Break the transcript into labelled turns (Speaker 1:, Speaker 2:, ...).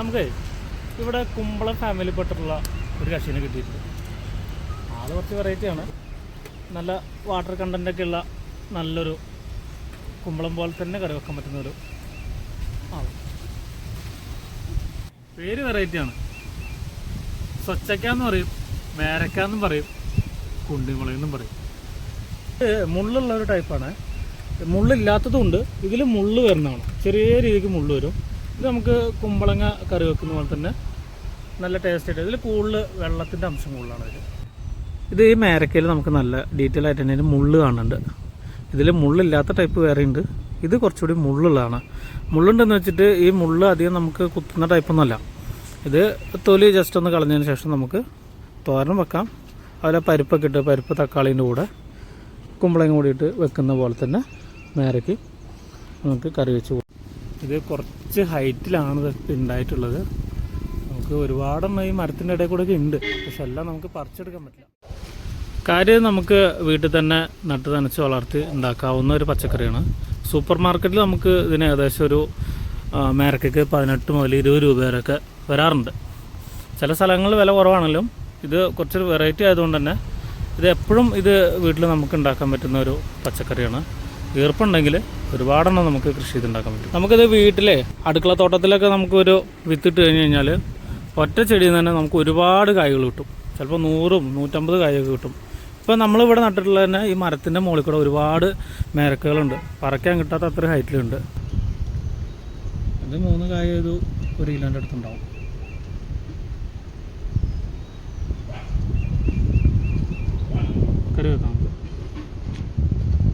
Speaker 1: നമുക്ക് ഇവിടെ കുമ്പളം ഫാമിലിപ്പെട്ടുള്ള ഒരു കക്ഷീനെ കിട്ടിയിട്ടുണ്ട്. ആൾ കുറച്ച് വെറൈറ്റിയാണ്. നല്ല വാട്ടർ കണ്ടൻ്റൊക്കെ ഉള്ള നല്ലൊരു കുമ്പളം പോലെ തന്നെ കറി വെക്കാൻ പറ്റുന്നൊരു ആൾ. പേര് വെറൈറ്റിയാണ്. സ്വച്ചക്കാന്ന് പറയും, മേരക്കാന്നും പറയും, കുണ്ടിമുളയെന്നും പറയും. ഇത് മുള്ളുള്ള ഒരു ടൈപ്പാണ്. മുള്ളില്ലാത്തതുകൊണ്ട് ഇതിൽ മുള്ള് വരുന്നതാണ്. ചെറിയ രീതിക്ക് മുള്ള് വരും. ഇത് നമുക്ക് കുമ്പളങ്ങ കറി വെക്കുന്ന പോലെ തന്നെ നല്ല ടേസ്റ്റ് ആയിട്ട്. ഇതിൽ കൂടുതൽ വെള്ളത്തിൻ്റെ അംശം കൂടുതലാണ് ഇത്. ഈ മേരക്കയിൽ നമുക്ക് നല്ല ഡീറ്റെയിൽ ആയിട്ട് തന്നെ മുള്ള് കാണുന്നുണ്ട്. ഇതിൽ മുള്ളില്ലാത്ത ടൈപ്പ് വേറെ ഉണ്ട്. ഇത് കുറച്ചുകൂടി മുള്ളുള്ളതാണ്. മുള്ളുണ്ടെന്ന് വെച്ചിട്ട് ഈ മുള്ള് അധികം നമുക്ക് കുത്തുന്ന ടൈപ്പൊന്നുമല്ല. ഇത് തൊലി ജസ്റ്റ് ഒന്ന് കളഞ്ഞതിന് ശേഷം നമുക്ക് തോരൻ വെക്കാം. അതുപോലെ പരിപ്പൊക്കെ ഇട്ട്, പരിപ്പ് തക്കാളീൻ്റെ കൂടെ കുമ്പളങ്ങ കൂടിയിട്ട് വെക്കുന്ന പോലെ തന്നെ മേരയ്ക്ക് നമുക്ക് കറി വെച്ച് കൊടുക്കും. ഇത് കുറച്ച് ഹൈറ്റിലാണ് ഇത് ഉണ്ടായിട്ടുള്ളത്. നമുക്ക് ഒരുപാടെണ്ണം ഈ മരത്തിൻ്റെ ഇടയിൽ കൂടെ ഒക്കെ ഉണ്ട്. പക്ഷെ എല്ലാം നമുക്ക് പറിച്ചെടുക്കാൻ പറ്റില്ല. കാര്യം നമുക്ക് വീട്ടിൽ തന്നെ നട്ട് നനച്ച് വളർത്തി ഉണ്ടാക്കാവുന്ന ഒരു പച്ചക്കറിയാണ്. സൂപ്പർ മാർക്കറ്റിൽ നമുക്ക് ഇതിന് ഏകദേശം ഒരു മേരക്കയ്ക്ക് 18 മുതൽ 20 രൂപ വരെയൊക്കെ വരാറുണ്ട്. ചില സ്ഥലങ്ങളിൽ വില കുറവാണെങ്കിലും ഇത് കുറച്ചൊരു വെറൈറ്റി ആയതുകൊണ്ട് തന്നെ ഇത് എപ്പോഴും ഇത് വീട്ടിൽ നമുക്ക് ഉണ്ടാക്കാൻ പറ്റുന്ന ഒരു പച്ചക്കറിയാണ്. ഈർപ്പുണ്ടെങ്കിൽ ഒരുപാടെണ്ണം നമുക്ക് കൃഷി ചെയ്തുണ്ടാക്കാൻ പറ്റും. നമുക്കിത് വീട്ടിലെ അടുക്കള തോട്ടത്തിലൊക്കെ നമുക്കൊരു വിത്തിട്ട് കഴിഞ്ഞ് കഴിഞ്ഞാൽ ഒറ്റ ചെടിയിൽ നിന്ന് തന്നെ നമുക്ക് ഒരുപാട് കായ്കൾ കിട്ടും. ചിലപ്പോൾ 100, 150 കായൊക്കെ കിട്ടും. ഇപ്പോൾ നമ്മളിവിടെ നട്ടിട്ടുള്ള തന്നെ ഈ മരത്തിൻ്റെ മുകളിൽ കൂടെ ഒരുപാട് മേരക്കകളുണ്ട്. പറക്കാൻ കിട്ടാത്ത അത്ര ഹൈറ്റിലുണ്ട്. ഇത് 3 കായ ഒരു കിലോൻ്റെ അടുത്തുണ്ടാവും. കറി വെക്കാം.